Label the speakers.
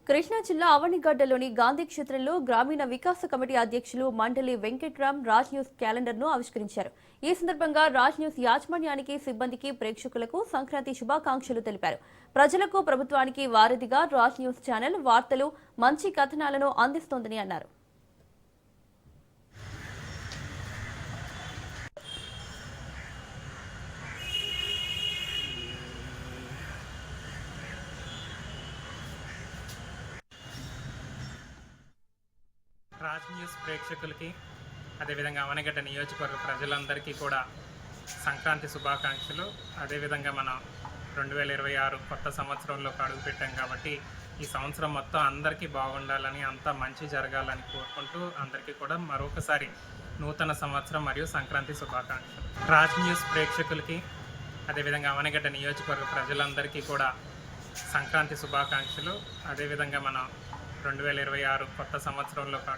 Speaker 1: కృష్ణా జిల్లా అవనిగడ్డలోని గాంధీ క్షేత్రంలో గ్రామీణ వికాస కమిటీ అధ్యక్షులు మండలి వెంకట్రామ్ రాజ్ న్యూస్ క్యాలెండర్ ను ఆవిష్కరించారు. ఈ సందర్భంగా రాజ్ న్యూస్ యాజమాన్యానికి, సిబ్బందికి, ప్రేక్షకులకు సంక్రాంతి శుభాకాంక్షలు తెలిపారు. ప్రజలకు, ప్రభుత్వానికి వారధిగా రాజ్ న్యూస్ ఛానల్ వార్తలు, మంచి కథనాలను అందిస్తోందని అన్నారు.
Speaker 2: రాజ్ న్యూస్ ప్రేక్షకులకి, అదేవిధంగా అవనిగడ్డ నియోజకవర్గ ప్రజలందరికీ కూడా సంక్రాంతి శుభాకాంక్షలు. అదేవిధంగా మనం 2026 కొత్త సంవత్సరంలోకి అడుగుపెట్టాం కాబట్టి ఈ సంవత్సరం మొత్తం అందరికీ బాగుండాలని, అంతా మంచి జరగాలని కోరుకుంటూ అందరికీ కూడా మరొకసారి నూతన సంవత్సరం మరియు సంక్రాంతి శుభాకాంక్షలు. రాజ్ న్యూస్ ప్రేక్షకులకి, అదేవిధంగా అవనిగడ్డ నియోజకవర్గ ప్రజలందరికీ కూడా సంక్రాంతి శుభాకాంక్షలు. అదేవిధంగా మనం 2026 కొత్త సంవత్సరంలోకి